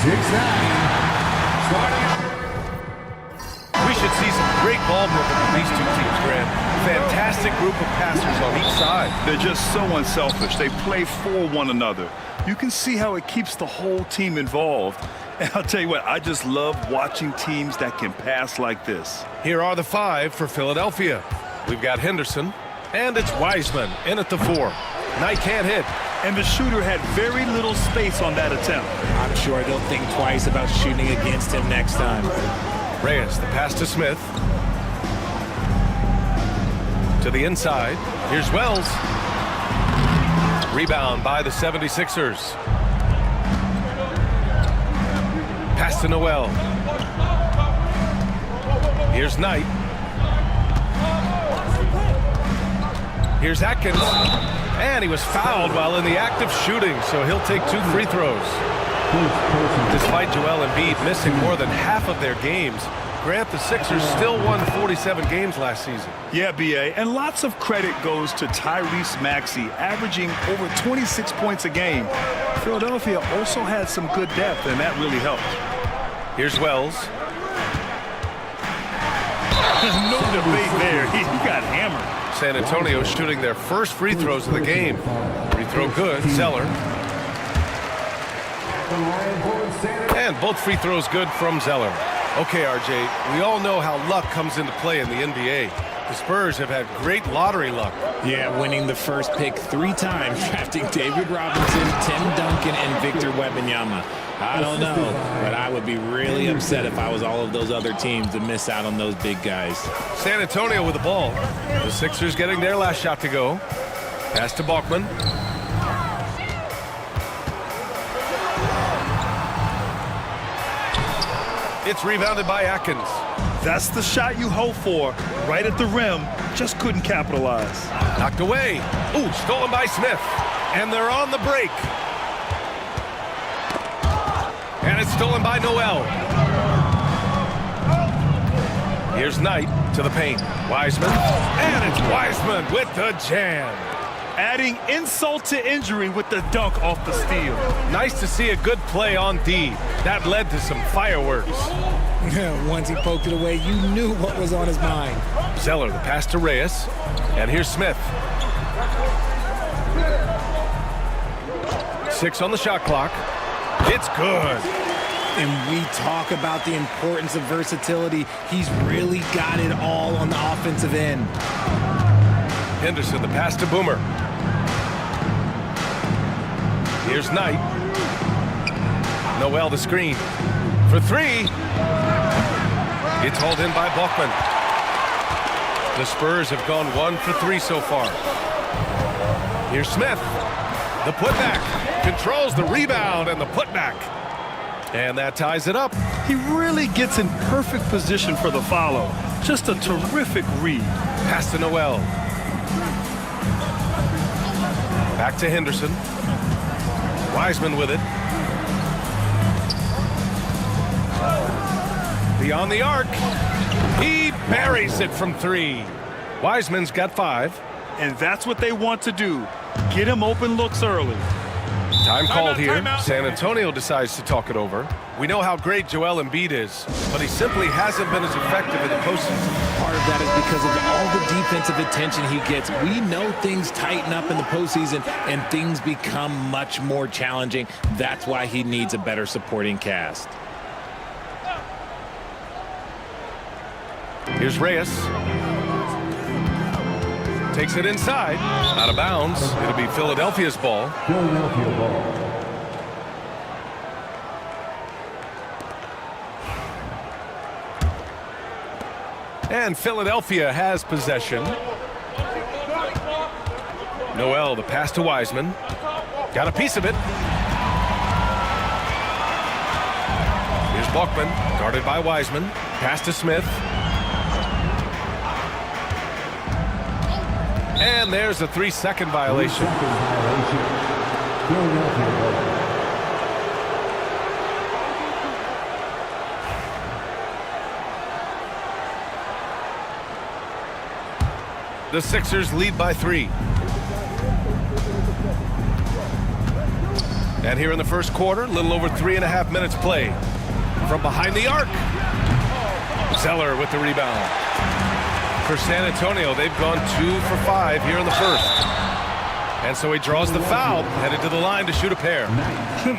We should see some great ball movement from these two teams, Grant. Fantastic group of passers on each side. They're just so unselfish. They play for one another. You can see how it keeps the whole team involved. And I'll tell you what, I just love watching teams that can pass like this. Here are the 5 for Philadelphia. We've got Henderson, and it's Wiseman in at the 4. Knight can't hit. And the shooter had very little space on that attempt. I'm sure they'll think twice about shooting against him next time. Reyes, the pass to Smith. To the inside. Here's Wells. Rebound by the 76ers. Pass to Noel. Here's Knight. Here's Atkins. And he was fouled while in the act of shooting, so he'll take 2 free throws. Despite Joel Embiid missing more than half of their games, Grant, the Sixers still won 47 games last season. Yeah, B.A., and lots of credit goes to Tyrese Maxey, averaging over 26 points a game. Philadelphia also had some good depth, and that really helped. Here's Wells. No debate there. He got hammered. San Antonio shooting their first free throws of the game. Free throw good. Zeller. And both free throws good from Zeller. Okay, RJ, we all know how luck comes into play in the NBA. The Spurs have had great lottery luck. Yeah, winning the first pick 3 times, drafting David Robinson, Tim Duncan, and Victor Wembanyama. I don't know, but I would be really upset if I was all of those other teams to miss out on those big guys. San Antonio with the ball. The Sixers getting their last shot to go. Pass to Bachman. It's rebounded by Atkins. That's the shot you hope for. Right at the rim, just couldn't capitalize. Knocked away. Ooh, stolen by Smith. And they're on the break. And it's stolen by Noel. Here's Knight to the paint. Wiseman. And it's Wiseman with the jam. Adding insult to injury with the dunk off the steal. Nice to see a good play on D. That led to some fireworks. Once he poked it away, you knew what was on his mind. Zeller, the pass to Reyes. And here's Smith. 6 on the shot clock. It's good. And we talk about the importance of versatility. He's really got it all on the offensive end. Henderson, the pass to Boomer. Here's Knight. Noel, the screen. For 3. It's hauled in by Bachman. The Spurs have gone 1 for 3 so far. Here's Smith. The putback. Controls the rebound and the putback. And that ties it up. He really gets in perfect position for the follow. Just a terrific read. Pass to Noel. Back to Henderson. Wiseman with it. Beyond the arc. He buries it from 3. Wiseman's got 5. And that's what they want to do. Get him open looks early. Time called here. San Antonio decides to talk it over. We know how great Joel Embiid is, but he simply hasn't been as effective in the postseason. Part of that is because of all the defensive attention he gets. We know things tighten up in the postseason and things become much more challenging. That's why he needs a better supporting cast. Here's Reyes. Takes it inside. Out of bounds. It'll be Philadelphia's ball. Philadelphia ball. And Philadelphia has possession. Noel, the pass to Wiseman. Got a piece of it. Here's Bachman, guarded by Wiseman. Pass to Smith. And there's a 3-second violation. The Sixers lead by 3. And here in the first quarter, a little over 3.5 minutes played. From behind the arc, Zeller with the rebound. For San Antonio, they've gone 2 for 5 here in the first. And so he draws the foul, headed to the line to shoot a pair.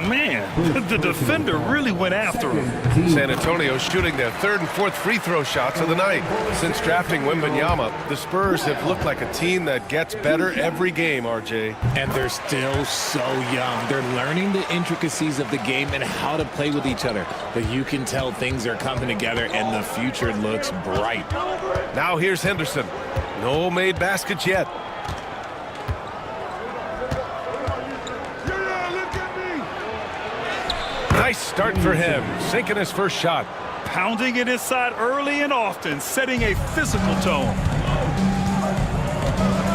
Man, the defender really went after him. San Antonio shooting their 3rd and 4th free throw shots of the night. Since drafting Wembanyama, the Spurs have looked like a team that gets better every game, RJ. And they're still so young. They're learning the intricacies of the game and how to play with each other. But you can tell things are coming together and the future looks bright. Now here's Henderson. No made baskets yet. Nice start for him, sinking his first shot. Pounding it inside early and often, setting a physical tone.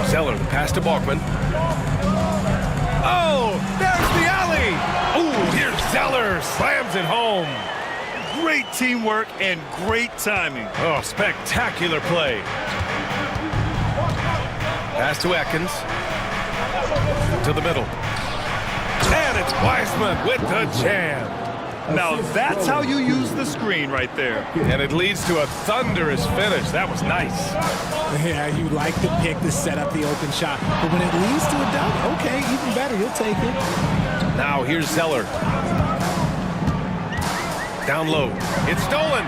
Zeller, the pass to Balkman. Oh, there's the alley. Oh, here's Zeller, slams it home. Great teamwork and great timing. Oh, spectacular play. Pass to Atkins. To the middle. And it's Wiseman with the jam. Now that's how you use the screen right there. And it leads to a thunderous finish. That was nice. Yeah, you like the pick to set up the open shot. But when it leads to a dunk, okay, even better, you'll take it. Now here's Zeller. Down low. It's stolen.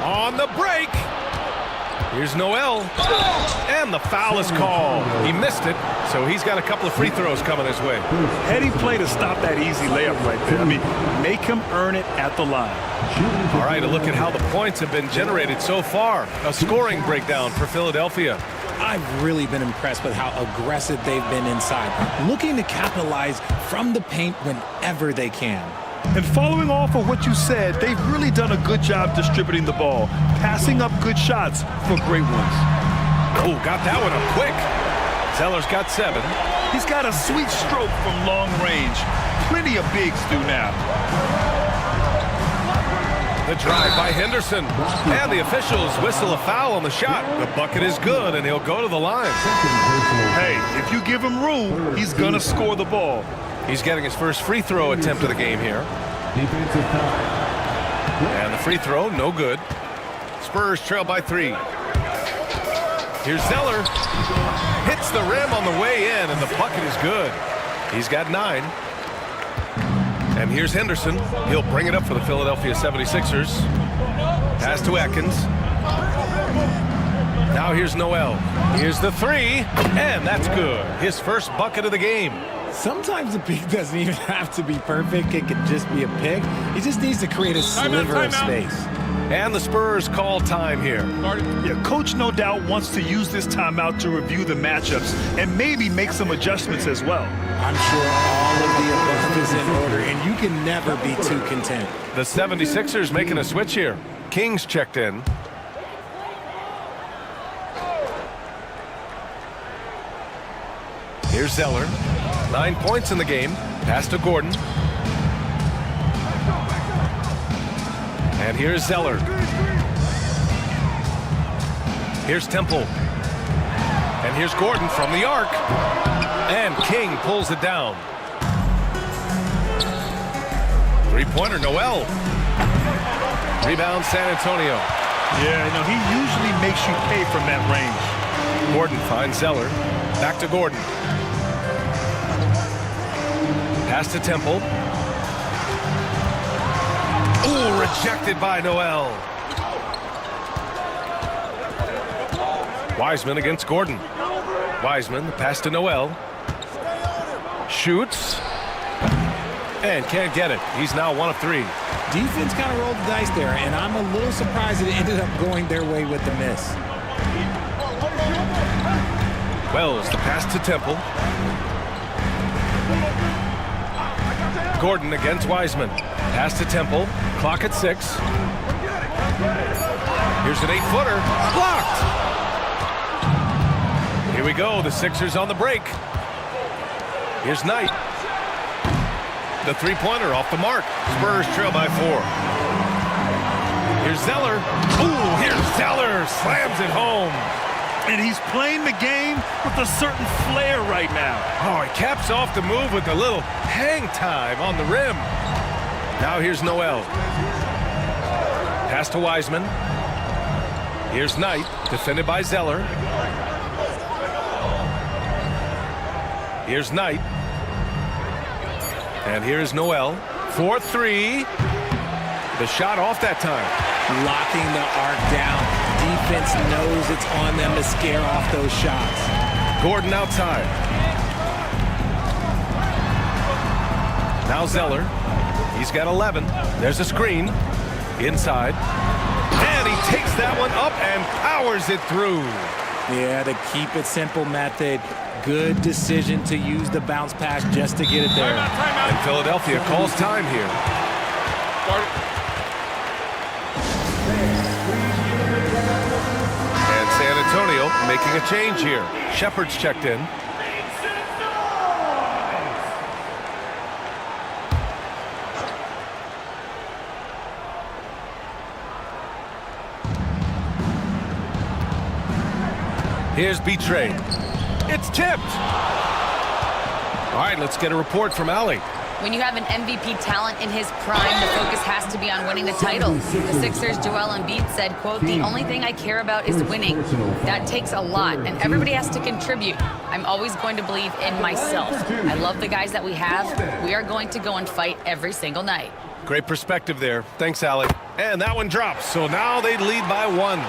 On the break. Here's Noel. And the foul is called. He missed it, so he's got a couple of free throws coming his way. Heady play to stop that easy layup right there. I mean, make him earn it at the line. All right, a look at how the points have been generated so far. A scoring breakdown for Philadelphia. I've really been impressed with how aggressive they've been inside, looking to capitalize from the paint whenever they can. And following off of what you said, they've really done a good job distributing the ball, passing up good shots for great ones. Oh, got that one up quick. Zeller's got 7. He's got a sweet stroke from long range. Plenty of bigs do now. The drive by Henderson. And the officials whistle a foul on the shot. The bucket is good, and he'll go to the line. Hey, if you give him room, he's going to score the ball. He's getting his first free throw attempt of the game here. And the free throw, no good. Spurs trail by 3. Here's Zeller. Hits the rim on the way in, and the bucket is good. He's got 9. And here's Henderson. He'll bring it up for the Philadelphia 76ers. Pass to Atkins. Now here's Noel. Here's the 3, and that's good. His first bucket of the game. Sometimes a pick doesn't even have to be perfect. It could just be a pick. He just needs to create a sliver of space. And the Spurs call time here. Yeah, Coach no doubt wants to use this timeout to review the matchups and maybe make some adjustments as well. I'm sure all of the above is in order, and you can never be too content. The 76ers making a switch here. Kings checked in. Here's Zeller. 9 points in the game. Pass to Gordon. And here's Zeller. Here's Temple. And here's Gordon from the arc. And King pulls it down. Three-pointer, Noel. Rebound, San Antonio. Yeah, no, he usually makes you pay from that range. Gordon finds Zeller. Back to Gordon. Pass to Temple. Ooh, rejected by Noel. Wiseman against Gordon. Wiseman, the pass to Noel. Shoots. And can't get it. He's now 1 of 3. Defense kind of rolled the dice there, and I'm a little surprised it ended up going their way with the miss. Wells, the pass to Temple. Gordon against Wiseman. Pass to Temple. Clock at 6. Here's an 8-footer. Blocked! Here we go. The Sixers on the break. Here's Knight. The three-pointer off the mark. Spurs trail by 4. Here's Zeller. Ooh, here's Zeller. Slams it home. And he's playing the game with a certain flair right now. Oh, he caps off the move with a little hang time on the rim. Now here's Noel. Pass to Wiseman. Here's Knight, defended by Zeller. Here's Knight. And here's Noel. 4-3. The shot off that time. Locking the arc down. Defense knows it's on them to scare off those shots. Gordon outside. Now Zeller. He's got 11. There's a screen. Inside. And he takes that one up and powers it through. Yeah, the keep it simple method. Good decision to use the bounce pass just to get it there. And Philadelphia calls time here. And San Antonio making a change here. Shepard's checked in. Here's Betray. It's tipped. All right, let's get a report from Allie. When you have an MVP talent in his prime, the focus has to be on winning the title. The Sixers' Joel Embiid said, quote, "The only thing I care about is winning. That takes a lot, and everybody has to contribute. I'm always going to believe in myself. I love the guys that we have. We are going to go and fight every single night." Great perspective there. Thanks, Allie. And that one drops, so now they lead by 1.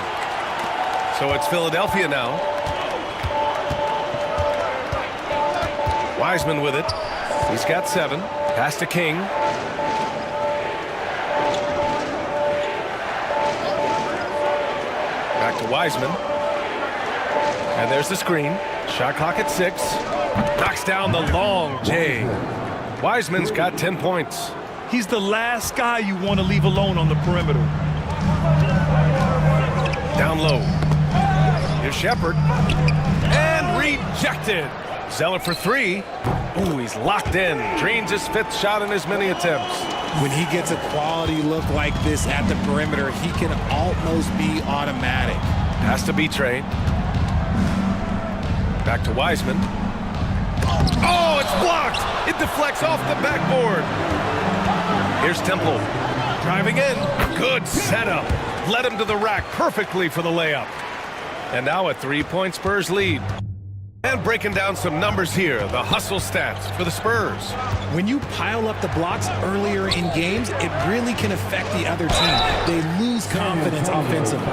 So it's Philadelphia now. Wiseman with it. He's got 7. Pass to King. Back to Wiseman. And there's the screen. Shot clock at 6. Knocks down the long J. Wiseman's got 10 points. He's the last guy you want to leave alone on the perimeter. Down low. Here's Shepard. And rejected. Zeller for 3. Ooh, he's locked in. Drains his 5th shot in as many attempts. When he gets a quality look like this at the perimeter, he can almost be automatic. Has to be Betray. Back to Wiseman. Oh, it's blocked. It deflects off the backboard. Here's Temple. Driving in. Good setup. Led him to the rack perfectly for the layup. And now a 3-point Spurs lead. And breaking down some numbers here, the hustle stats for the Spurs. When you pile up the blocks earlier in games, it really can affect the other team. They lose confidence offensively.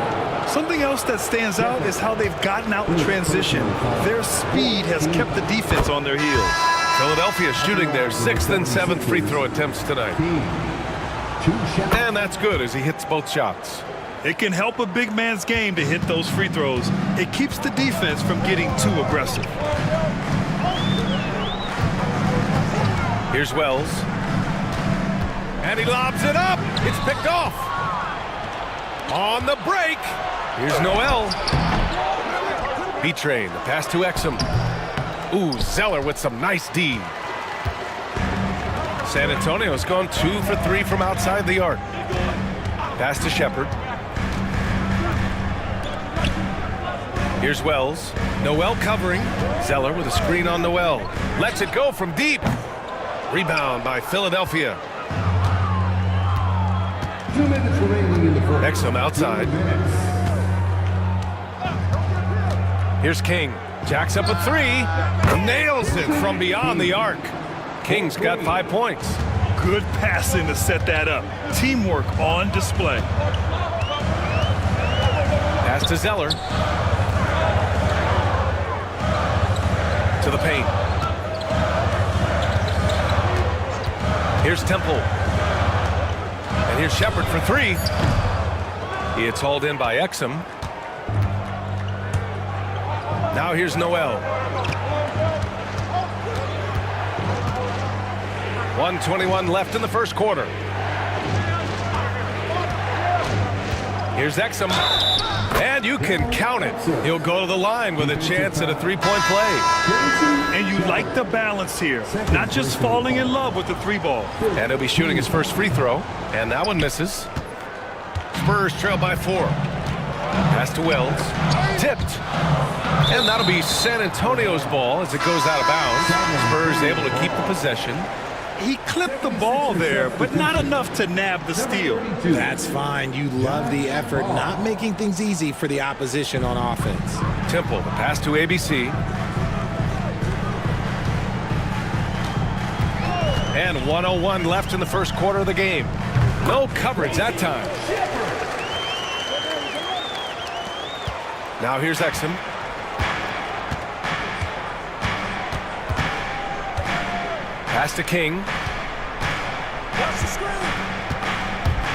Something else that stands out is how they've gotten out in transition. Their speed has kept the defense on their heels. Philadelphia shooting their 6th and 7th free throw attempts tonight. And that's good as he hits both shots. It can help a big man's game to hit those free throws. It keeps the defense from getting too aggressive. Here's Wells. And he lobs it up. It's picked off. On the break. Here's Noel. Betray. The pass to Exum. Ooh, Zeller with some nice D. San Antonio's gone 2 for 3 from outside the arc. Pass to Shepard. Here's Wells. Noel covering. Zeller with a screen on Noel. Lets it go from deep. Rebound by Philadelphia. 2 minutes remaining in the first. Exum outside. Here's King. Jacks up a 3. Nails it from beyond the arc. King's got 5 points. Good passing to set that up. Teamwork on display. Pass to Zeller. To the paint. Here's Temple. And here's Shepard for 3. It's hauled in by Exum. Now here's Noel. 1:21 left in the first quarter. Here's Exum. And you can count it. He'll go to the line with a chance at a 3-point play. And you like the balance here. Not just falling in love with the 3-ball. And he'll be shooting his first free throw. And that one misses. Spurs trail by 4. Pass to Wells. Tipped. And that'll be San Antonio's ball as it goes out of bounds. Spurs able to keep the possession. He clipped the ball there, but not enough to nab the steal. That's fine. You love the effort, not making things easy for the opposition on offense. Temple, the pass to ABC. And 1:01 left in the first quarter of the game. No coverage that time. Now here's Exum. Pass to King.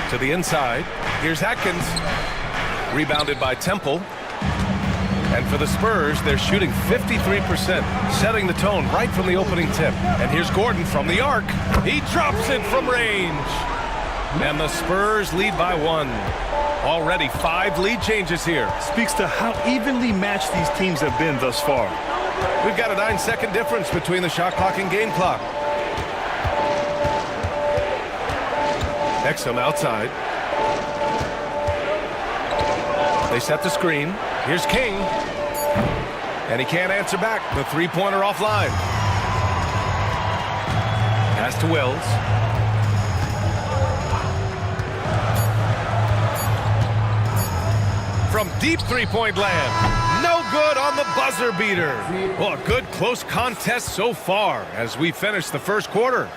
To the inside. Here's Atkins. Rebounded by Temple. And for the Spurs, they're shooting 53%, setting the tone right from the opening tip. And here's Gordon from the arc. He drops it from range. And the Spurs lead by 1. Already 5 lead changes here. Speaks to how evenly matched these teams have been thus far. We've got a 9-second difference between the shot clock and game clock. Exum outside. They set the screen. Here's King. And he can't answer back. The three-pointer offline. Pass to Wells. From deep three-point land. No good on the buzzer beater. Well, a good close contest so far as we finish the first quarter.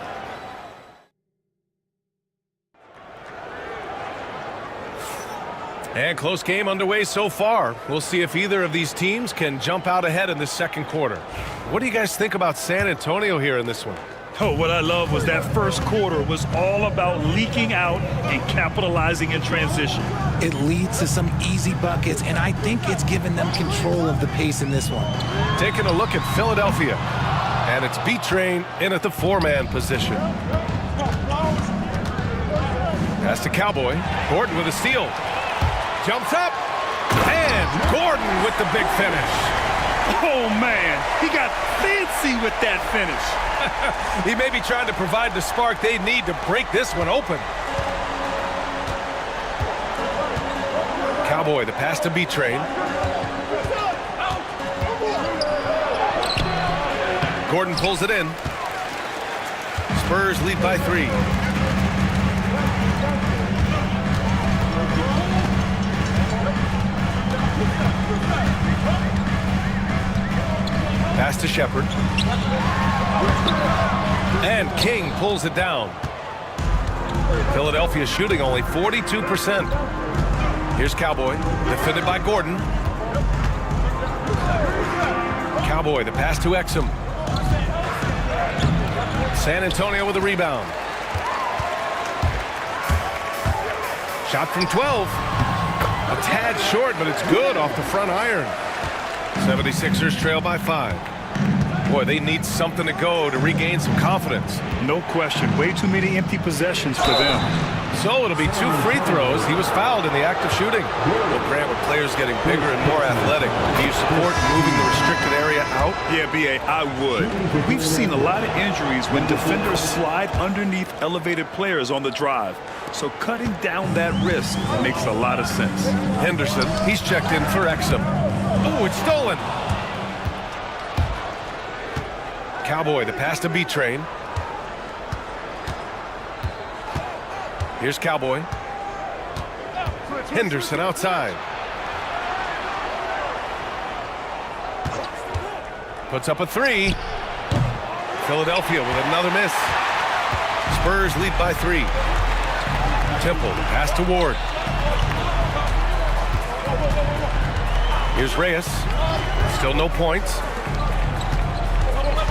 And close game underway so far. We'll see if either of these teams can jump out ahead in the second quarter. What do you guys think about San Antonio here in this one? Oh, what I love was that first quarter was all about leaking out and capitalizing in transition. It leads to some easy buckets, and I think it's given them control of the pace in this one. Taking a look at Philadelphia. And it's B-Train in at the 4-man position. Pass to Cowboy. Gordon with a steal. Jumps up, and Gordon with the big finish. Oh, man, he got fancy with that finish. He may be trying to provide the spark they need to break this one open. Cowboy, the pass to B-Train. Gordon pulls it in. Spurs lead by 3. Pass to Shepard. And King pulls it down. Philadelphia shooting only 42%. Here's Cowboy, defended by Gordon. Cowboy, the pass to Exum. San Antonio with a rebound. Shot from 12. A tad short, but it's good off the front iron. 76ers trail by 5. Boy, they need something to go to regain some confidence. No question. Way too many empty possessions for them. So it'll be 2 free throws. He was fouled in the act of shooting. Well, Grant, with players getting bigger and more athletic, do you support moving the restricted area out? Yeah, B.A., I would. We've seen a lot of injuries when defenders slide underneath elevated players on the drive. So cutting down that risk makes a lot of sense. Henderson, he's checked in for Exum. Oh, it's stolen. Cowboy, the pass to B-Train. Here's Cowboy. Henderson outside. Puts up a 3. Philadelphia with another miss. Spurs lead by 3. Temple, pass to Ward. Here's Reyes. Still no points.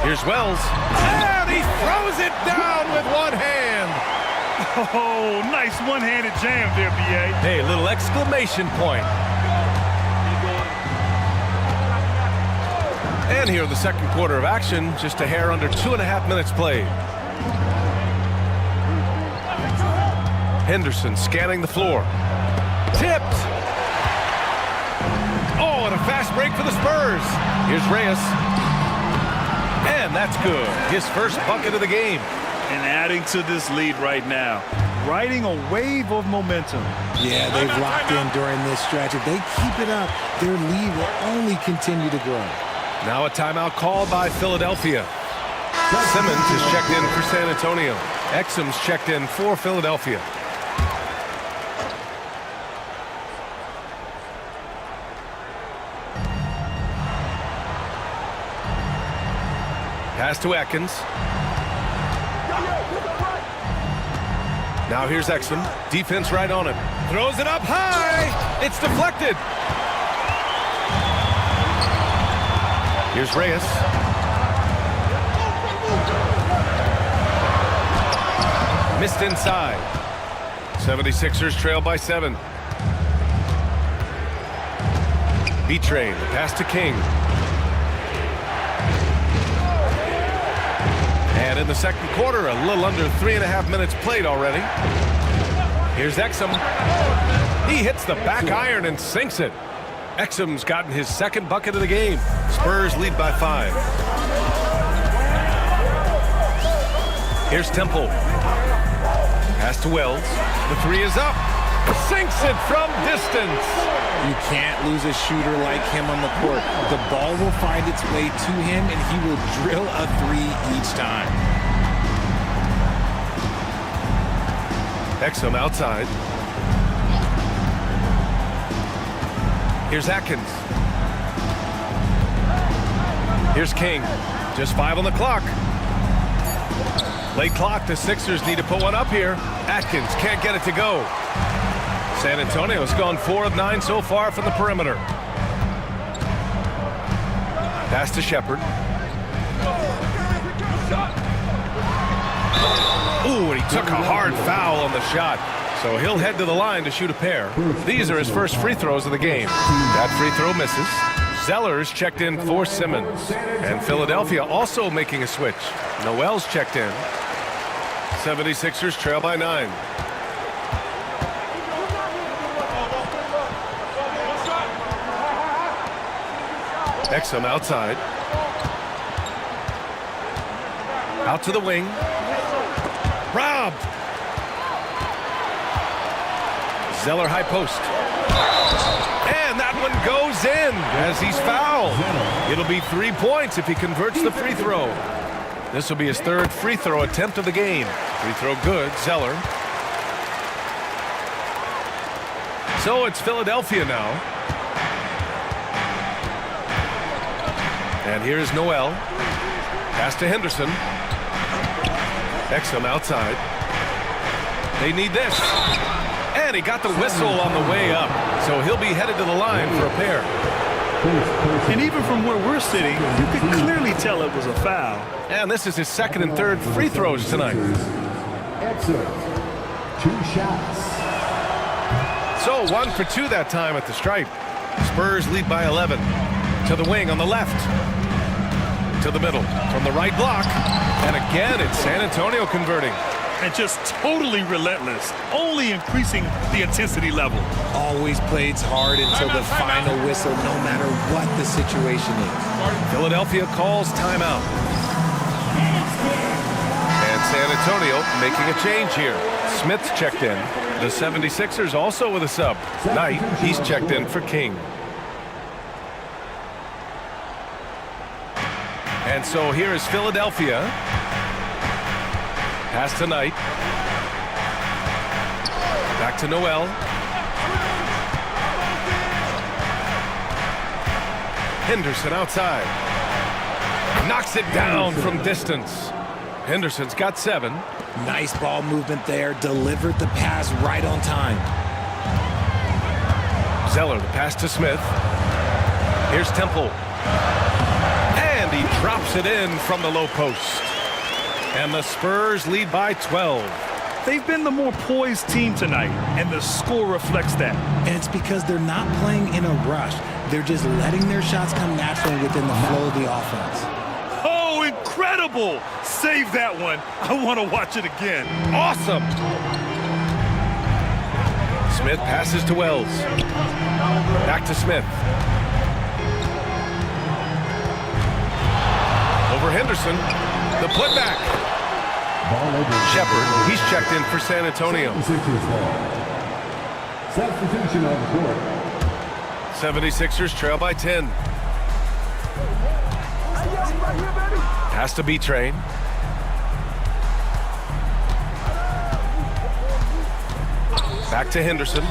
Here's Wells. And he throws it down with one hand. Oh, nice one-handed jam there, B.A. Hey, little exclamation point. And here in the second quarter of action, just a hair under 2.5 minutes played. Henderson scanning the floor. Tipped. Oh, and a fast break for the Spurs. Here's Reyes. And that's good. His first bucket of the game. And adding to this lead right now. riding a wave of momentum. Yeah, they've locked in during this stretch. If they keep it up, their lead will only continue to grow. Now a timeout called by Philadelphia. Simmons is checked in for San Antonio. Exum's checked in for Philadelphia. Pass to Atkins. Now here's Exum. Defense right on him. Throws it up high. It's deflected. Here's Reyes. Missed inside. 76ers trail by 7. B-Train. Pass to King. And in the second quarter, a little under 3.5 minutes played already. Here's Exum. He hits the back iron and sinks it. Exum's gotten his second bucket of the game. Spurs lead by 5. Here's Temple. Pass to Wells. The 3 is up. Sinks it from distance. You can't lose a shooter like him on the court. The ball will find its way to him, and he will drill a 3 each time. Exum outside. Here's Atkins. Here's King. Just 5 on the clock. Late clock. The Sixers need to put one up here. Atkins can't get it to go. San Antonio's gone 4 of 9 so far from the perimeter. Pass to Shepherd. Ooh, and he took a hard foul on the shot. So he'll head to the line to shoot a pair. These are his first free throws of the game. That free throw misses. Zeller's checked in for Simmons. And Philadelphia also making a switch. Noel's checked in. 76ers trail by 9. Exum outside. Out to the wing. Robbed. Zeller high post. And that one goes in as he's fouled. It'll be 3 points if he converts the free throw. This will be his 3rd free throw attempt of the game. Free throw good, Zeller. So it's Philadelphia now. And here's Noel. Pass to Henderson. Exum outside. They need this. And he got the whistle on the way up. So he'll be headed to the line for a pair. And even from where we're sitting, you can clearly tell it was a foul. And this is his 2nd and 3rd free throws tonight. Exum, 2 shots. So 1 for 2 that time at the stripe. Spurs lead by 11. To the wing on the left. To the middle. From the right block. And again, it's San Antonio converting. And just totally relentless, only increasing the intensity level. Always plays hard until the final whistle, no matter what the situation is. Philadelphia calls timeout. And San Antonio making a change here. Smith's checked in. The 76ers also with a sub. Knight, he's checked in for King. And so here is Philadelphia. Pass to Knight. Back to Noel. Henderson outside. Knocks it down from distance. Henderson's got 7. Nice ball movement there. Delivered the pass right on time. Zeller, the pass to Smith. Here's Temple. And he drops it in from the low post. And the Spurs lead by 12. They've been the more poised team tonight, and the score reflects that. And it's because they're not playing in a rush. They're just letting their shots come naturally within the flow of the offense. Oh, incredible! Save that one. I want to watch it again. Awesome! Smith passes to Wells. Back to Smith. Over Henderson. The putback. Ball over. Shepard, he's checked in for San Antonio. 76ers ball. Substitution on the court. 76ers trail by 10. Has to be Train. Back to Henderson.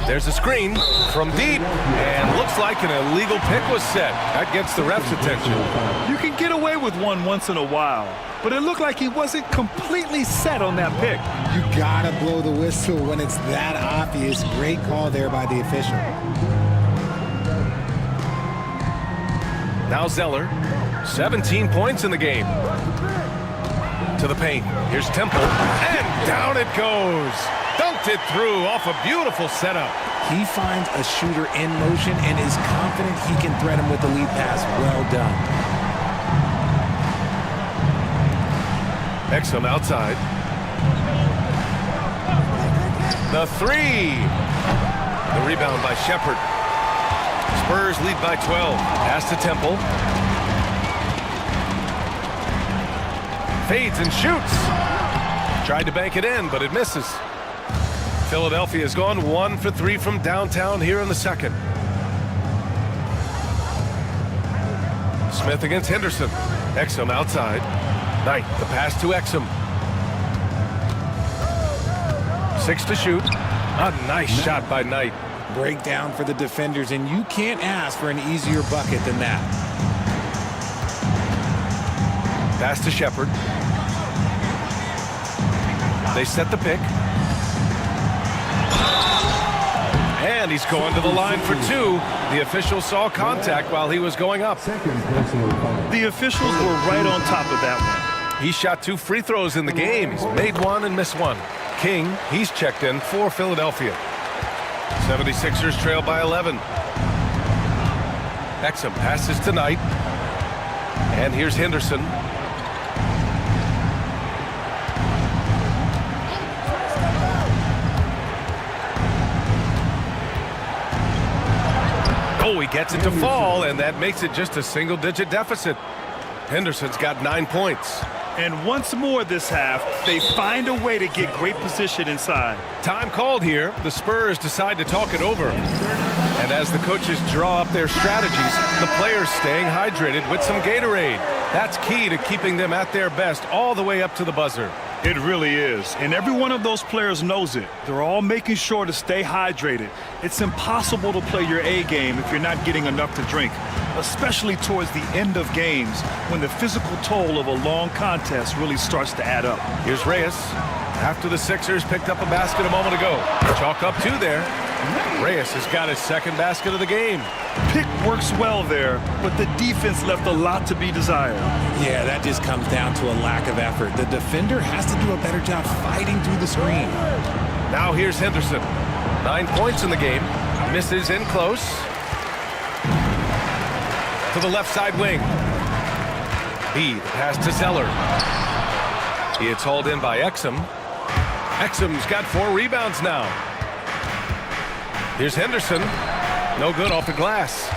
There's a screen from deep, and looks like an illegal pick was set. That gets the ref's attention. You can get away with one once in a while, but it looked like he wasn't completely set on that pick. You gotta blow the whistle when it's that obvious. Great call there by the official. Now Zeller, 17 points in the game. To the paint. Here's Temple, and down it goes. Dunked it through off a beautiful setup. He finds a shooter in motion and is confident he can thread him with the lead pass. Well done. Exum outside. The three. The rebound by Shepard. Spurs lead by 12. Pass to Temple. Fades and shoots. Tried to bank it in, but it misses. Philadelphia has gone 1 for 3 from downtown here in the second. Smith against Henderson. Exum outside. Knight, the pass to Exum. 6 to shoot. A nice shot by Knight. Breakdown for the defenders, and you can't ask for an easier bucket than that. Pass to Shepard. They set the pick. And he's going to the line for 2. The official saw contact while he was going up. Second personal foul. The officials were right on top of that one. He shot 2 free throws in the game. He's made 1 and missed 1. King, he's checked in for Philadelphia. 76ers trail by 11. Exum passes to Knight. And here's Henderson. Oh, he gets it to fall, and that makes it just a single-digit deficit. Henderson's got 9 points. And once more this half, they find a way to get great position inside. Time called here. The Spurs decide to talk it over. And as the coaches draw up their strategies, the players staying hydrated with some Gatorade. That's key to keeping them at their best all the way up to the buzzer. It really is. And every one of those players knows it. They're all making sure to stay hydrated. It's impossible to play your A game if you're not getting enough to drink, especially towards the end of games when the physical toll of a long contest really starts to add up. Here's Reyes. After the Sixers picked up a basket a moment ago. Chalk up 2 there. Reyes has got his second basket of the game. Pick works well there, but the defense left a lot to be desired. Yeah, that just comes down to a lack of effort. The defender has to do a better job fighting through the screen. Now here's Henderson. 9 points in the game. Misses in close. To the left side wing. The pass to Zeller. He is hauled in by Exum. Exum's got 4 rebounds now. Here's Henderson. No good off the glass.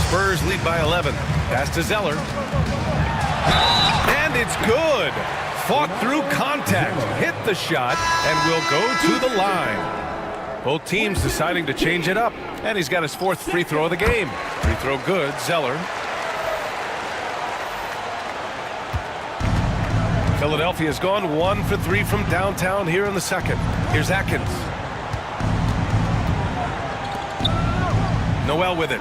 Spurs lead by 11. Pass to Zeller. And it's good. Fought through contact. Hit the shot and will go to the line. Both teams deciding to change it up. And he's got his 4th free throw of the game. Free throw good. Zeller. Philadelphia's gone 1 for 3 from downtown here in the second. Here's Atkins. Noel with it.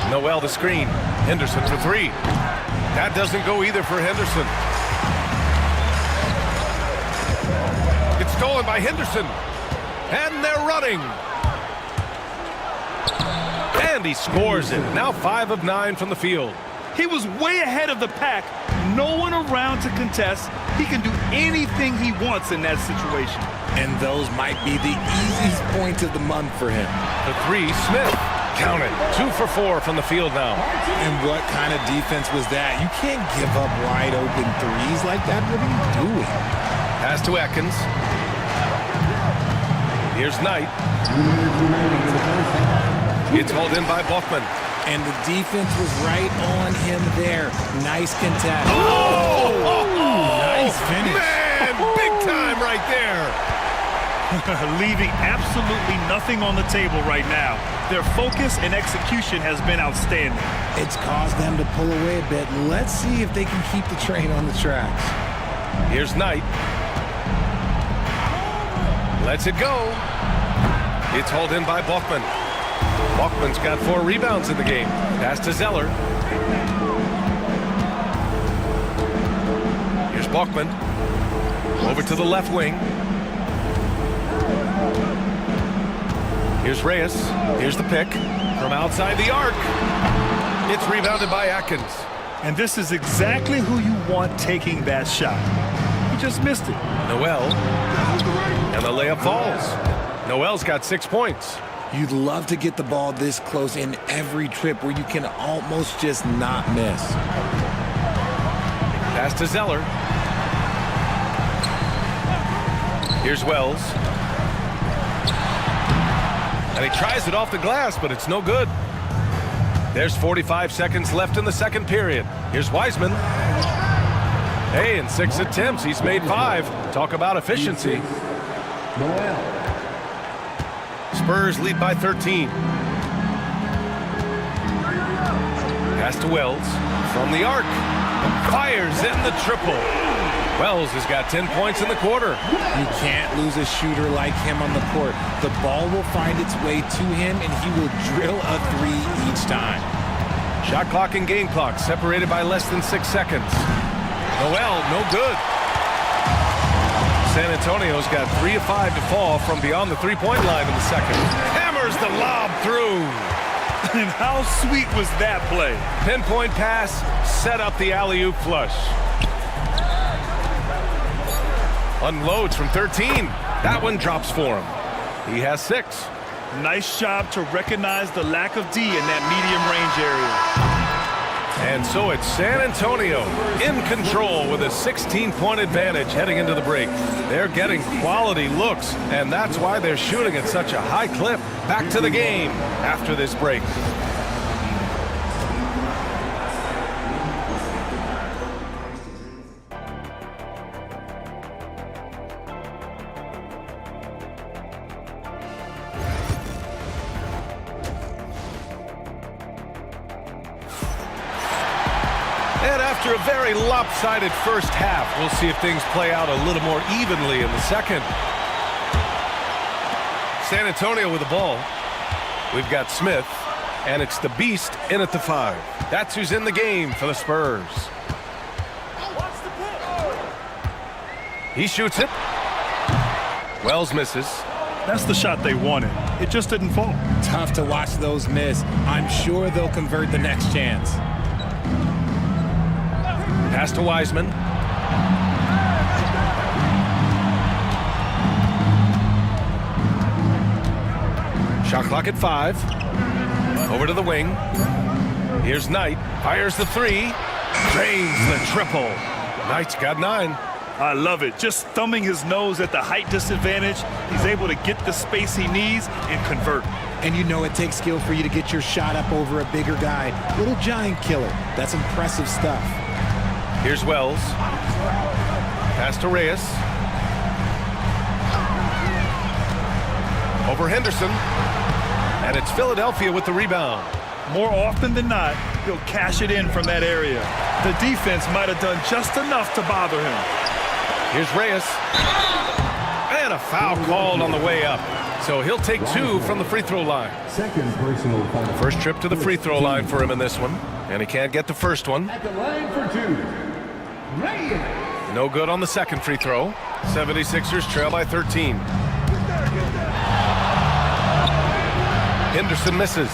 Noel the screen. Henderson for 3. That doesn't go either for Henderson. It's stolen by Henderson. And they're running. And he scores it. Now 5 of 9 from the field. He was way ahead of the pack. No one around to contest. He can do anything he wants in that situation. And those might be the easiest points of the month for him. The 3, Smith. Count it. 2 for 4 from the field now. And what kind of defense was that? You can't give up wide open threes like that. What are you doing? Pass to Atkins. Here's Knight. It's hauled in by Buckman. And the defense was right on him there. Nice contest. Oh! Nice finish. Man, big time right there. Leaving absolutely nothing on the table right now. Their focus and execution has been outstanding. It's caused them to pull away a bit. Let's see if they can keep the train on the tracks. Here's Knight. Lets it go. It's hauled in by Bachman. Bachman's got 4 rebounds in the game. Pass to Zeller. Here's Bachman. Over to the left wing. Here's Reyes. Here's the pick from outside the arc. It's rebounded by Atkins. And this is exactly who you want taking that shot. He just missed it. Noel. And the layup falls. Noel's got 6 points. You'd love to get the ball this close in every trip where you can almost just not miss. Pass to Zeller. Here's Wells. And he tries it off the glass, but it's no good. There's 45 seconds left in the second period. Here's Wiseman. Hey, in 6 attempts, he's made 5. Talk about efficiency. Spurs lead by 13. Pass to Wells. From the arc. Fires in the triple. Wells has got 10 points in the quarter. You can't lose a shooter like him on the court. The ball will find its way to him, and he will drill a 3 each time. Shot clock and game clock separated by less than 6 seconds. Noel, no good. San Antonio's got 3 of 5 to fall from beyond the three-point line in the second. Hammers the lob through. And how sweet was that play? Pinpoint pass, set up the alley-oop flush. Unloads from 13. That one drops for him. He has 6. Nice job to recognize the lack of D in that medium range area. And so it's San Antonio in control with a 16-point advantage heading into the break. They're getting quality looks, and that's why they're shooting at such a high clip. Back to the game after this break. And after a very lopsided first half, we'll see if things play out a little more evenly in the second. San Antonio with the ball. We've got Smith, and it's the Beast in at the 5. That's who's in the game for the Spurs. He shoots it. Wells misses. That's the shot they wanted. It just didn't fall. Tough to watch those miss. I'm sure they'll convert the next chance. Pass to Wiseman. Shot clock at 5. Over to the wing. Here's Knight. Fires the 3. Drains the triple. Knight's got 9. I love it. Just thumbing his nose at the height disadvantage, he's able to get the space he needs and convert. And you know it takes skill for you to get your shot up over a bigger guy. Little giant killer. That's impressive stuff. Here's Wells. Pass to Reyes. Over Henderson. And it's Philadelphia with the rebound. More often than not, he'll cash it in from that area. The defense might have done just enough to bother him. Here's Reyes. And a foul called on the way up. So he'll take 2 from the free throw line. Second personal foul. First trip to the free throw line for him in this one. And he can't get the first one. At the line for 2. Reyes. No good on the second free throw. 76ers trail by 13. Henderson misses.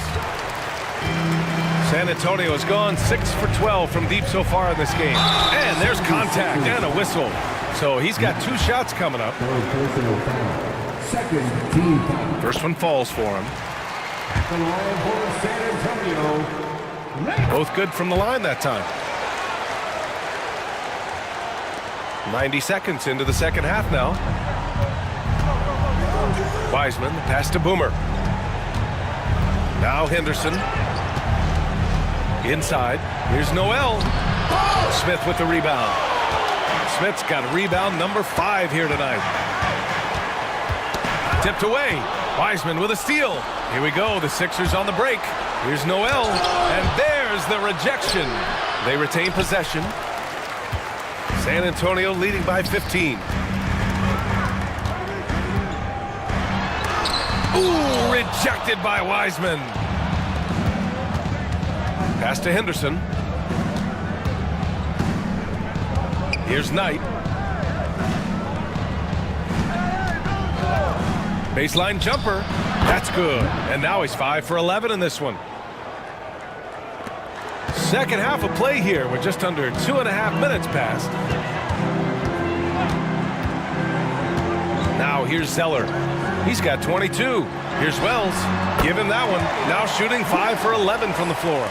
San Antonio has gone 6 for 12 from deep so far in this game. And there's contact and a whistle. So he's got 2 shots coming up. Third personal foul. Second team foul. First one falls for him. At the line for San Antonio. Reyes. Both good from the line that time. 90 seconds into the second half now. Wiseman, pass to Boomer. Now Henderson. Inside. Here's Noel. Smith with the rebound. Smith's got rebound number 5 here tonight. Tipped away. Wiseman with a steal. Here we go. The Sixers on the break. Here's Noel. And there's the rejection. They retain possession. San Antonio leading by 15. Ooh, rejected by Wiseman. Pass to Henderson. Here's Knight. Baseline jumper. That's good. And now he's 5 for 11 in this one. Second half of play here with just under 2.5 minutes passed. Now here's Zeller. He's got 22. Here's Wells. Give him that one. Now shooting 5 for 11 from the floor.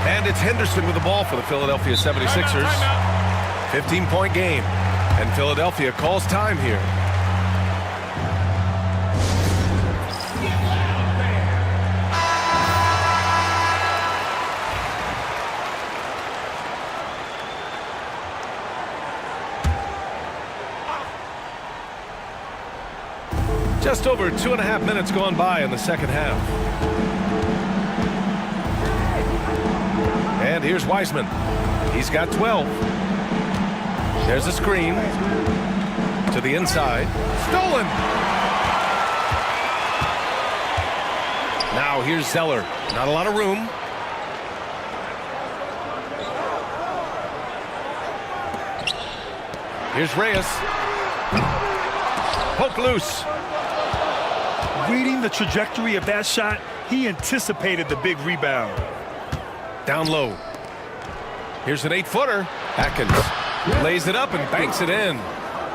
And it's Henderson with the ball for the Philadelphia 76ers. 15-point game. And Philadelphia calls time here. Just over 2.5 minutes gone by in the second half. And here's Wiseman. He's got 12. There's a screen. To the inside. Stolen! Now here's Zeller. Not a lot of room. Here's Reyes. Poke loose. Reading the trajectory of that shot, he anticipated the big rebound. Down low. Here's an 8-footer. Atkins lays it up and banks it in.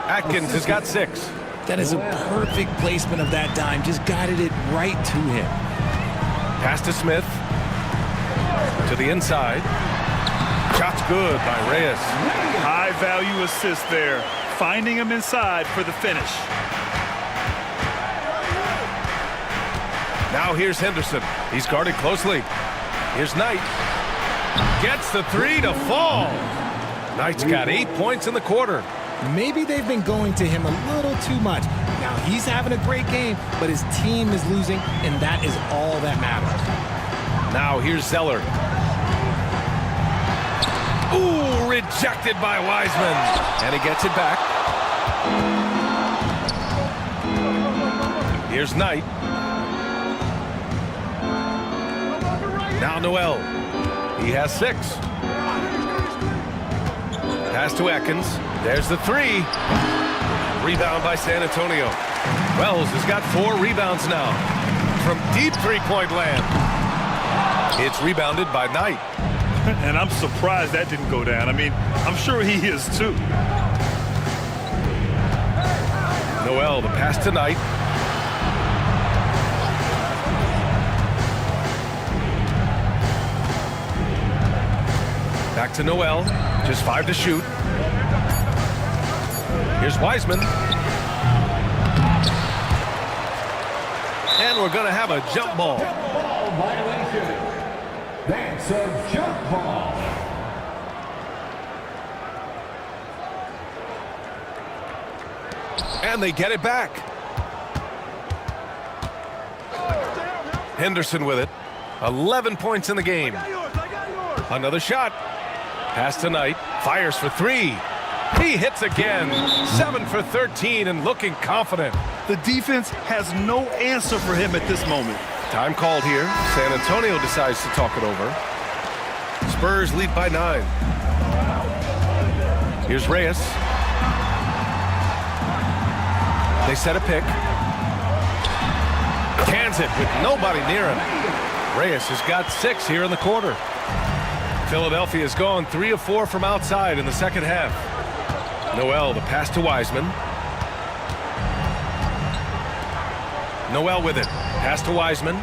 Atkins has got 6. That is a perfect placement of that dime. Just guided it right to him. Pass to Smith. To the inside. Shot's good by Reyes. High value assist there. Finding him inside for the finish. Now here's Henderson. He's guarded closely. Here's Knight. Gets the 3 to fall. Knight's got 8 points in the quarter. Maybe they've been going to him a little too much. Now he's having a great game, but his team is losing, and that is all that matters. Now here's Zeller. Ooh, rejected by Wiseman. And he gets it back. Here's Knight. Now Noel. He has 6. Pass to Atkins. There's the 3. Rebound by San Antonio. Wells has got 4 rebounds now from deep three-point land. It's rebounded by Knight. And I'm surprised that didn't go down. I mean, I'm sure he is too. Noel, the pass to Knight. Back to Noel. Just 5 to shoot. Here's Wiseman. And we're going to have a jump ball. Ball violation. That's a jump ball. And they get it back. Henderson with it. 11 points in the game. Another shot. Pass to Knight. Fires for 3. He hits again. 7 for 13 and looking confident. The defense has no answer for him at this moment. Time called here. San Antonio decides to talk it over. Spurs lead by 9. Here's Reyes. They set a pick. Cans it with nobody near him. Reyes has got 6 here in the quarter. Philadelphia has gone 3 of 4 from outside in the second half. Noel, the pass to Wiseman. Noel with it. Pass to Wiseman.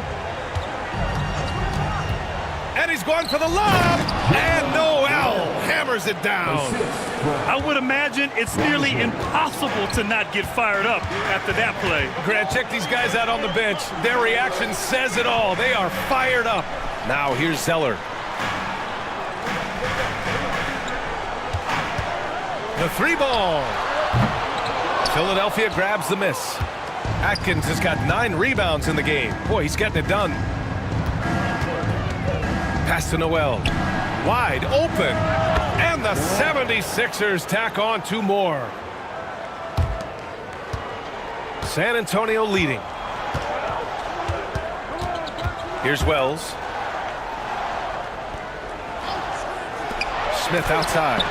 And he's going for the lob. And Noel hammers it down. I would imagine it's nearly impossible to not get fired up after that play. Grant, check these guys out on the bench. Their reaction says it all. They are fired up. Now here's Zeller. The three ball. Philadelphia grabs the miss. Atkins has got 9 rebounds in the game. Boy, he's getting it done. Pass to Noel. Wide open. And the 76ers tack on 2 more. San Antonio leading. Here's Wells. Smith outside.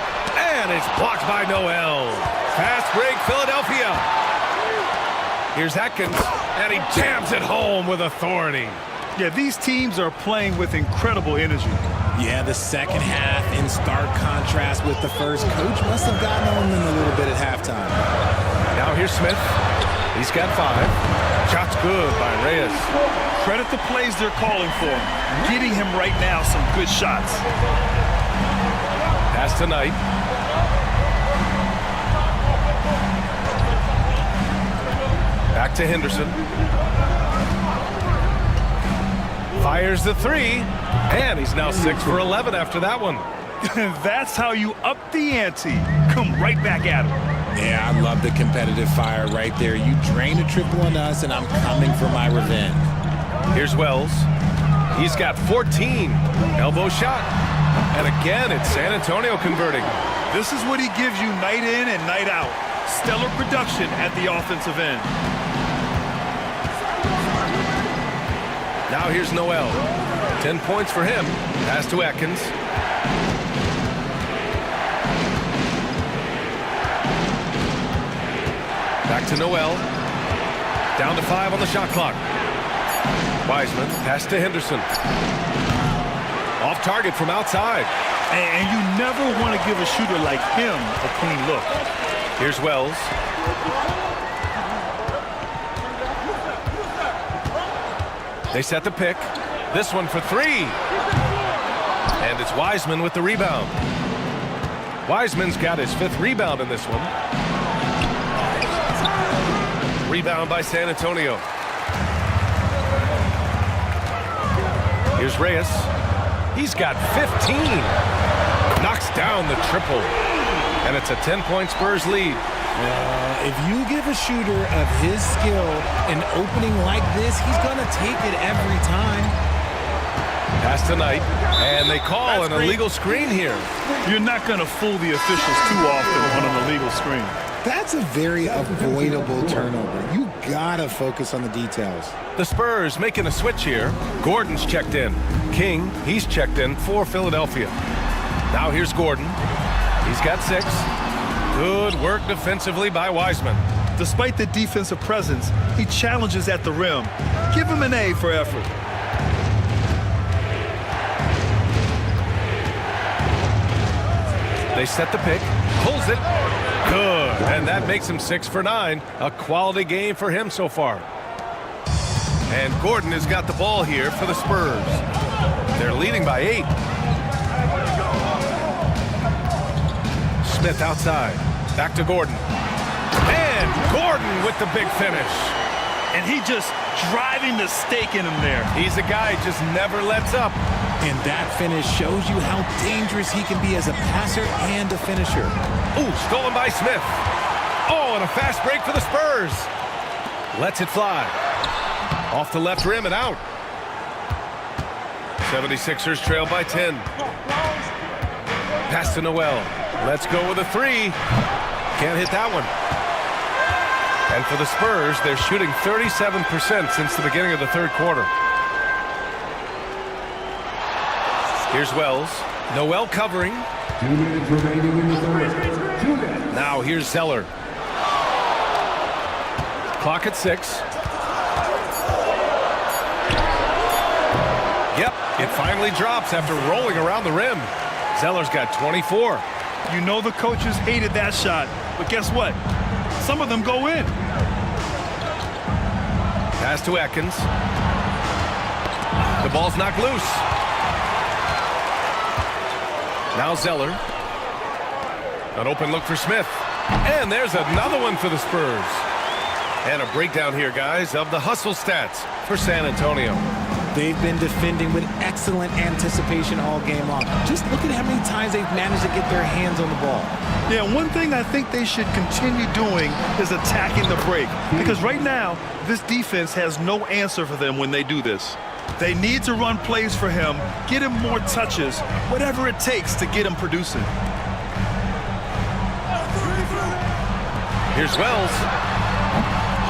And it's blocked by Noel. Fast break, Philadelphia. Here's Atkins, and he jams it home with authority. Yeah, these teams are playing with incredible energy. Yeah, the second half in stark contrast with the first. Coach must have gotten on them a little bit at halftime. Now here's Smith. He's got 5. Shot's good by Reyes. Credit the plays they're calling for. Getting him right now some good shots. Pass to Knight. Back to Henderson. Fires the 3. And he's now 6 for 11 after that one. That's how you up the ante. Come right back at him. Yeah, I love the competitive fire right there. You drain a triple on us, and I'm coming for my revenge. Here's Wells. He's got 14. Elbow shot. And again, it's San Antonio converting. This is what he gives you night in and night out. Stellar production at the offensive end. Now here's Noel. 10 points for him. Pass to Atkins. Back to Noel. Down to 5 on the shot clock. Wiseman, pass to Henderson. Off target from outside. And you never want to give a shooter like him a clean look. Here's Wells. They set the pick. This one for 3. And it's Wiseman with the rebound. Wiseman's got his 5th rebound in this one. Rebound by San Antonio. Here's Reyes. He's got 15. Knocks down the triple. And it's a 10-point Spurs lead. If you give a shooter of his skill an opening like this, he's going to take it every time. Pass tonight. And they call an illegal screen here. You're not going to fool the officials too often on an illegal screen. That's a very avoidable turnover. You got to focus on the details. The Spurs making a switch here. Gordon's checked in. King, he's checked in for Philadelphia. Now here's Gordon. He's got 6. Good work defensively by Wiseman. Despite the defensive presence, he challenges at the rim. Give him an A for effort. They set the pick. Pulls it. Good. And that makes him 6 for 9. A quality game for him so far. And Gordon has got the ball here for the Spurs. They're leading by 8. Smith outside. Back to Gordon. And Gordon with the big finish. And he just driving the stake in him there. He's a guy who just never lets up. And that finish shows you how dangerous he can be as a passer and a finisher. Ooh, stolen by Smith. Oh, and a fast break for the Spurs. Lets it fly. Off the left rim and out. 76ers trail by 10. Pass to Noel. Let's go with a 3. Can't hit that one. And for the Spurs, they're shooting 37% since the beginning of the 3rd quarter. Here's Wells. Noel covering. 2 minutes remaining in the 3rd. 2 minutes. Now here's Zeller. Clock at 6. Yep, it finally drops after rolling around the rim. Zeller's got 24. You know the coaches hated that shot, but guess what? Some of them go in. Pass to Atkins. The ball's knocked loose. Now Zeller. An open look for Smith. And there's another one for the Spurs. And a breakdown here, guys, of the hustle stats for San Antonio. They've been defending with excellent anticipation all game long. Just look at how many times they've managed to get their hands on the ball. Yeah, one thing I think they should continue doing is attacking the break. Because right now, this defense has no answer for them when they do this. They need to run plays for him, get him more touches, whatever it takes to get him producing. Here's Wells.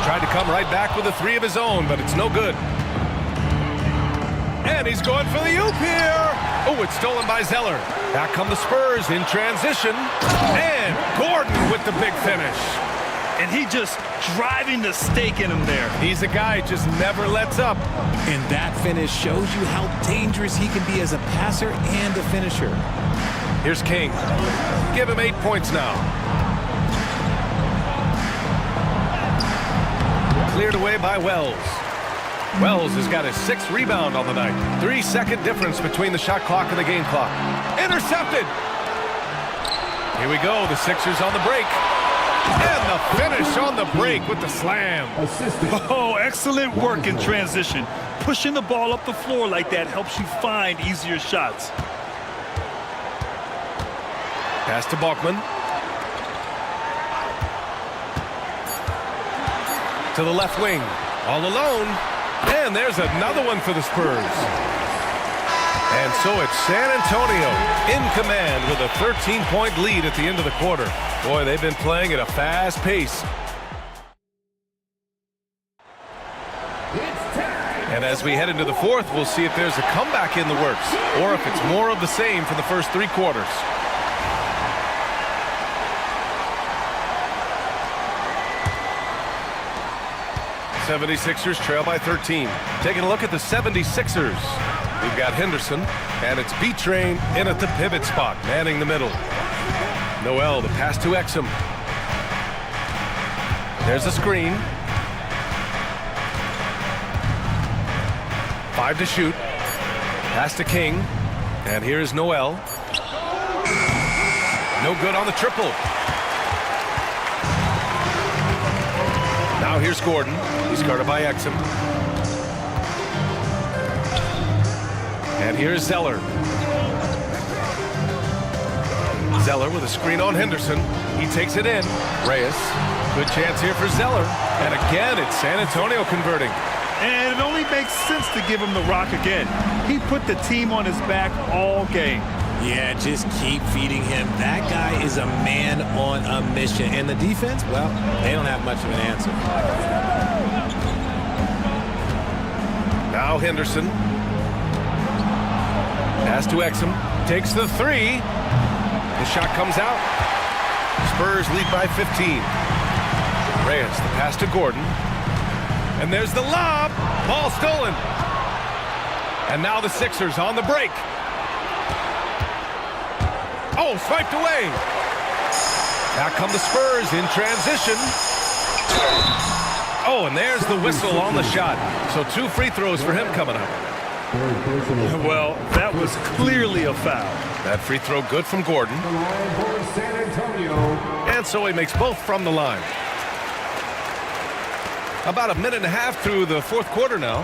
Tried to come right back with a three of his own, but it's no good. And he's going for the oop here. Oh, it's stolen by Zeller. Back come the Spurs in transition. And Gordon with the big finish. And he just driving the stake in him there. He's a guy who just never lets up. And that finish shows you how dangerous he can be as a passer and a finisher. Here's King. Give him 8 points now. Cleared away by Wells. Wells has got his 6th rebound on the night. 3-second difference between the shot clock and the game clock. Intercepted. Here we go. The Sixers on the break. And the finish on the break with the slam. Oh, excellent work in transition. Pushing the ball up the floor like that helps you find easier shots. Pass to Balkman. To the left wing. All alone. And there's another one for the Spurs. And so it's San Antonio in command with a 13-point lead at the end of the quarter. Boy, they've been playing at a fast pace. And as we head into the fourth, we'll see if there's a comeback in the works or if it's more of the same for the first 3 quarters. '76ers trail by 13. Taking a look at the '76ers. We've got Henderson, and it's B-Train in at the pivot spot, manning the middle. Noel, the pass to Exum. There's a screen. 5 to shoot. Pass to King. And here's Noel. No good on the triple. Now here's Gordon. He's guarded by Exum. And here's Zeller. Zeller with a screen on Henderson. He takes it in. Reyes. Good chance here for Zeller. And again, it's San Antonio converting. And it only makes sense to give him the rock again. He put the team on his back all game. Yeah, just keep feeding him. That guy is a man on a mission. And the defense, well, they don't have much of an answer. Now Henderson. Pass to Exum. Takes the 3. The shot comes out. Spurs lead by 15. Reyes, the pass to Gordon. And there's the lob. Ball stolen. And now the Sixers on the break. Oh, swiped away. Back come the Spurs in transition. Oh, and there's the whistle on the shot. So 2 free throws for him coming up. Well, that was clearly a foul. That free throw good from Gordon. And so he makes both from the line. About a minute and a half through the fourth quarter now.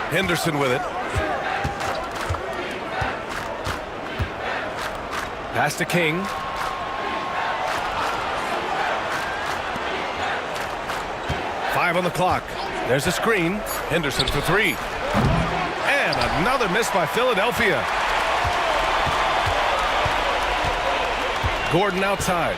Henderson with it. Pass to King. Five on the clock. There's a screen. Henderson for 3. And another miss by Philadelphia. Gordon outside.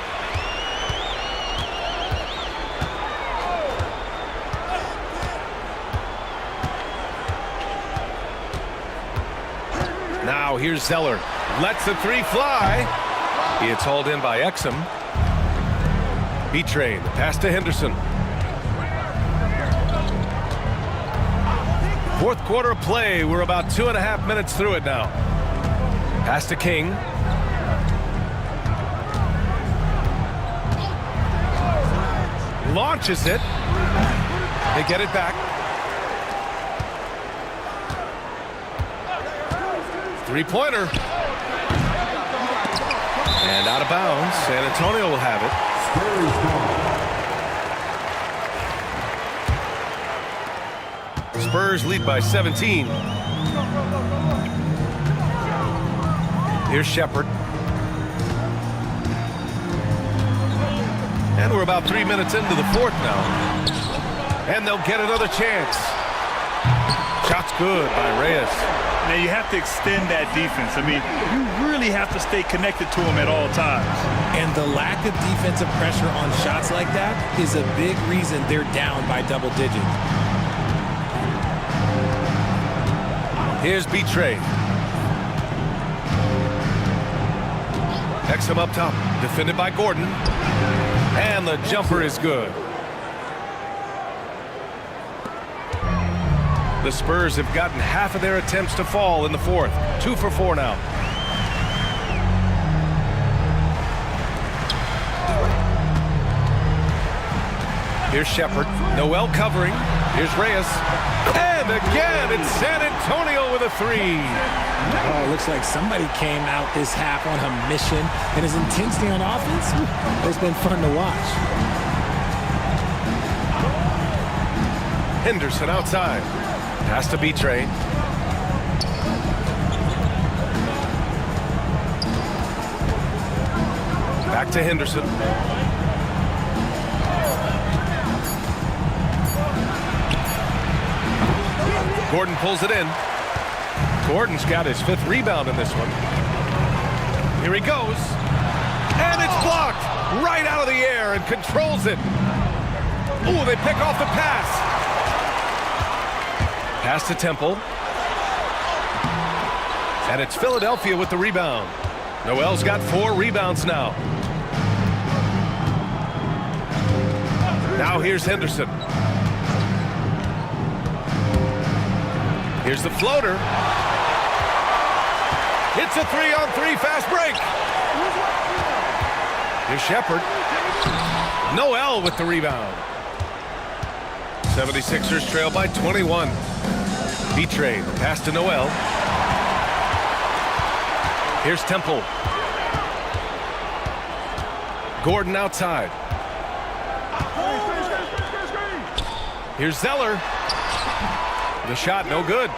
Now here's Zeller. Lets the 3 fly. It's hauled in by Exum. B-Train. Pass to Henderson. Fourth quarter of play. We're about 2.5 minutes through it now. Pass to King. Launches it. They get it back. 3-pointer. And out of bounds. San Antonio will have it. Spurs lead by 17. Here's Shepard. And we're about 3 minutes into the fourth now. And they'll get another chance. Shot's good by Reyes. Now you have to extend that defense. I mean, you really have to stay connected to them at all times. And the lack of defensive pressure on shots like that is a big reason they're down by double digits. Here's Betray. Exum up top, defended by Gordon. And the jumper is good. The Spurs have gotten half of their attempts to fall in the fourth. 2 for 4 now. Here's Shepard. Noel covering. Here's Reyes. And again, it's San Antonio with a 3. Oh, it looks like somebody came out this half on a mission. And his intensity on offense, it's been fun to watch. Henderson outside. Pass to Betray. Back to Henderson. Gordon pulls it in. Gordon's got his 5th rebound in this one. Here he goes. And it's blocked right out of the air and controls it. Ooh, they pick off the pass. Pass to Temple. And it's Philadelphia with the rebound. Noel's got 4 rebounds now. Now here's Henderson. Here's the floater. It's a 3-on-3 fast break. Here's Shepard. Noel with the rebound. 76ers trail by 21. Betray. Pass to Noel. Here's Temple. Gordon outside. Here's Zeller. The shot no good.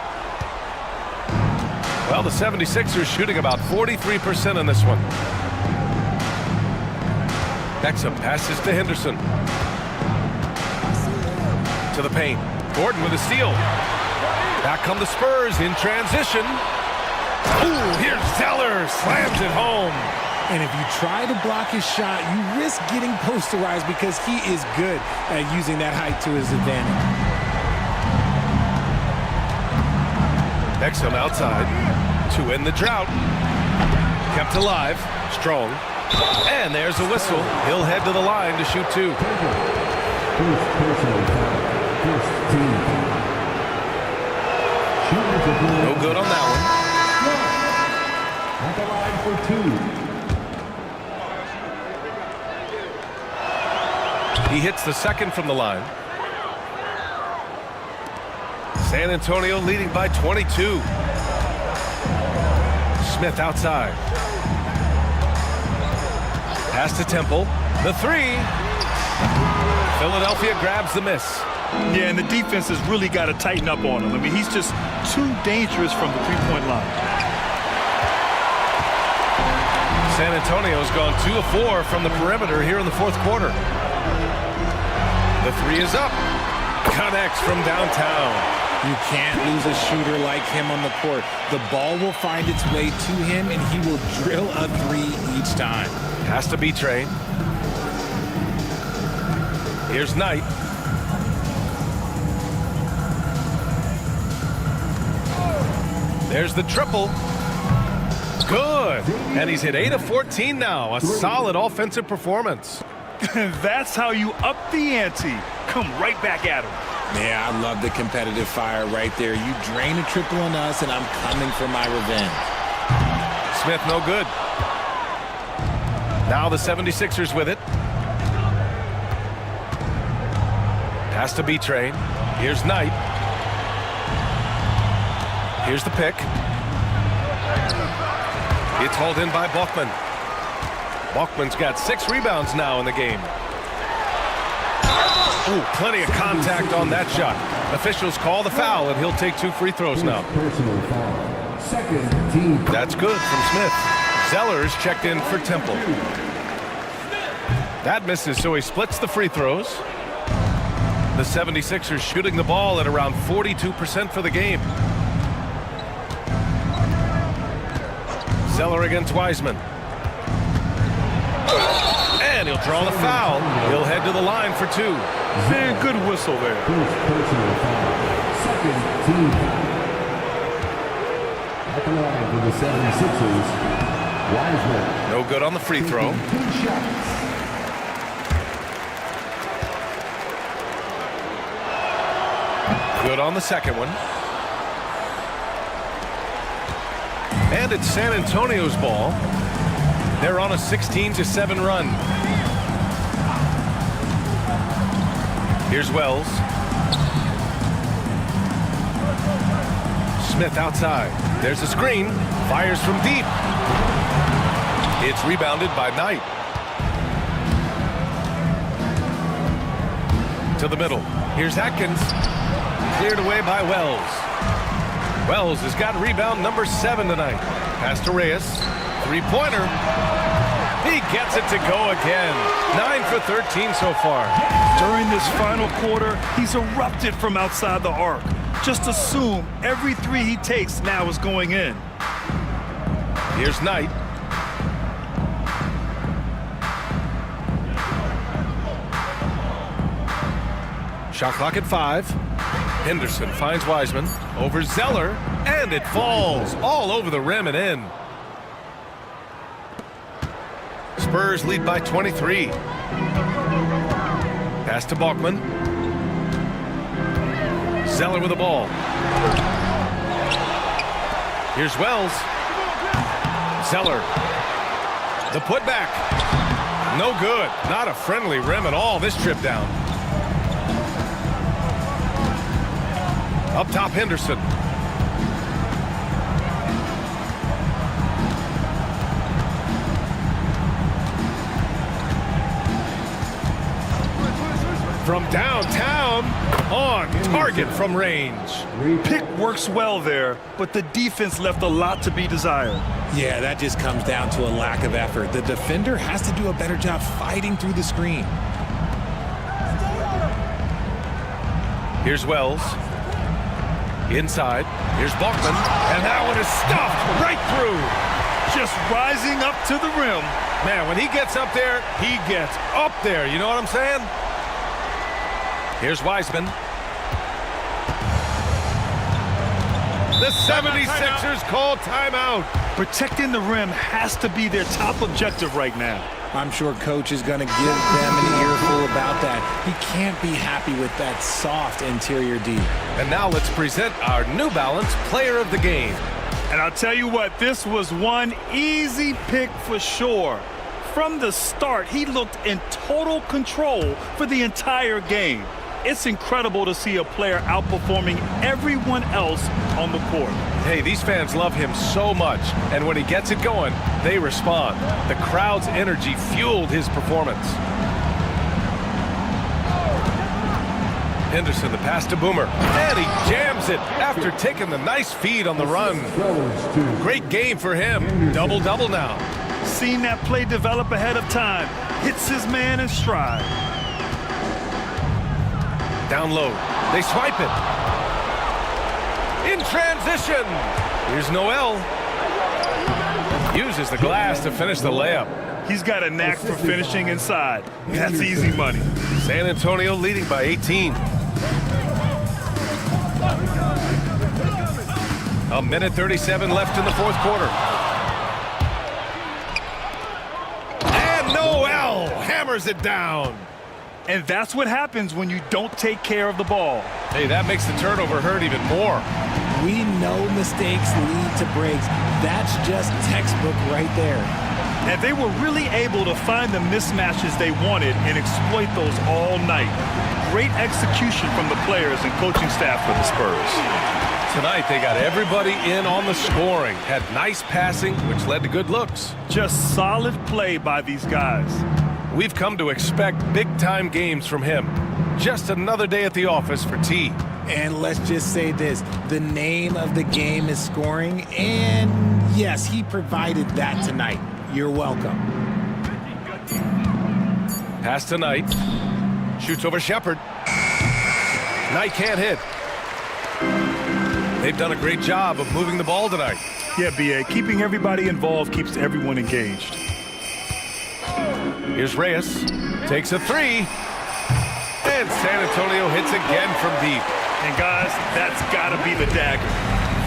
Well, the 76ers shooting about 43% in this one. Exum passes to Henderson. To the paint. Gordon with a steal. Back come the Spurs in transition. Ooh, here's Zeller. Slams it home. And if you try to block his shot, you risk getting posterized because he is good at using that height to his advantage. Exum outside to end the drought. Kept alive. Strong. And there's a whistle. He'll head to the line to shoot 2. No good on that At the line for 2. one. He hits the second from the line. San Antonio leading by 22. Smith outside. Pass to Temple. The 3. Philadelphia grabs the miss. Yeah, and the defense has really got to tighten up on him. I mean, he's just too dangerous from the three-point line. San Antonio's gone 2 of 4 from the perimeter here in the fourth quarter. The 3 is up. Connects from downtown. You can't lose a shooter like him on the court. The ball will find its way to him, and he will drill a 3 each time. Has to be Train. Here's Knight. There's the triple. Good. And he's hit 8 of 14 now. A solid offensive performance. That's how you up the ante. Come right back at him. Yeah, I love the competitive fire right there. You drain a triple on us, and I'm coming for my revenge. Smith no good. Now the 76ers with it. Has to be Train. Here's Knight. Here's the pick. It's hauled in by Bachman. Bachman's got 6 rebounds now in the game. Ooh, plenty of contact on that shot. Officials call the foul, and he'll take 2 free throws now. Personal foul. Second team. That's good from Smith. Zeller's checked in for Temple. That misses, so he splits the free throws. The 76ers shooting the ball at around 42% for the game. Zeller against Wiseman. And he'll draw the foul. He'll head to the line for 2. Man, good whistle there. First personal foul. Second team. At the line for the 76ers, Wiseman. No good on the free throw. 2 shots. Good on the second one. And it's San Antonio's ball. They're on a 16-7 run. Here's Wells. Smith outside. There's a screen. Fires from deep. It's rebounded by Knight. To the middle. Here's Atkins. Cleared away by Wells. Wells has got rebound number 7 tonight. Pass to Reyes. 3-pointer. He gets it to go again. 9 for 13 so far. During this final quarter, he's erupted from outside the arc. Just assume every 3 he takes now is going in. Here's Knight. Shot clock at 5. Henderson finds Wiseman over Zeller, and it falls all over the rim and in. Spurs lead by 23. Pass to Balkman. Zeller with the ball. Here's Wells. Zeller. The putback. No good. Not a friendly rim at all this trip down. Up top, Henderson. From downtown, on target from range. Pick works well there, but the defense left a lot to be desired. Yeah, that just comes down to a lack of effort. The defender has to do a better job fighting through the screen. Here's Wells. Inside. Here's Balkman. And that one is stuffed right through. Just rising up to the rim. Man, when he gets up there, he gets up there. You know what I'm saying? Here's Wiseman. The 76ers call timeout. Protecting the rim has to be their top objective right now. I'm sure coach is going to give them an earful about that. He can't be happy with that soft interior D. And now let's present our New Balance Player of the Game. And I'll tell you what, this was one easy pick for sure. From the start, he looked in total control for the entire game. It's incredible to see a player outperforming everyone else on the court. Hey, these fans love him so much, and when he gets it going, they respond. The crowd's energy fueled his performance. Henderson, the pass to Boomer, and he jams it after taking the nice feed on the run. Great game for him. Double-double now. Seen that play develop ahead of time. Hits his man in stride. Down low. They swipe it. In transition. Here's Noel. Uses the glass to finish the layup. He's got a knack for finishing inside. That's easy money. San Antonio leading by 18. A minute 37 left in the fourth quarter. And Noel hammers it down. And that's what happens when you don't take care of the ball. Hey, that makes the turnover hurt even more. We know mistakes lead to breaks. That's just textbook right there. And they were really able to find the mismatches they wanted and exploit those all night. Great execution from the players and coaching staff for the Spurs. Tonight, they got everybody in on the scoring. Had nice passing, which led to good looks. Just solid play by these guys. We've come to expect big-time games from him. Just another day at the office for T. And let's just say this, the name of the game is scoring, and yes, he provided that tonight. You're welcome. Pass to Knight. Shoots over Shepard. Knight can't hit. They've done a great job of moving the ball tonight. Yeah, B.A., keeping everybody involved keeps everyone engaged. Here's Reyes. Takes a three. And San Antonio hits again from deep. And guys, that's got to be the dagger.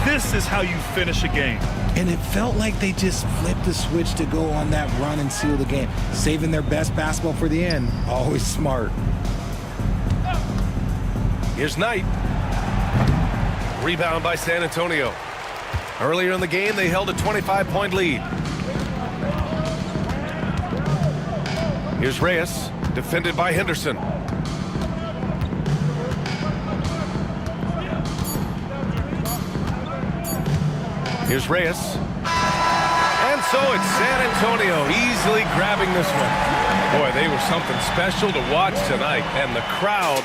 This is how you finish a game. And it felt like they just flipped the switch to go on that run and seal the game. Saving their best basketball for the end. Always smart. Here's Knight. Rebound by San Antonio. Earlier in the game, they held a 25-point lead. Here's Reyes, defended by Henderson. Here's Reyes. And so it's San Antonio easily grabbing this one. Boy, they were something special to watch tonight, and the crowd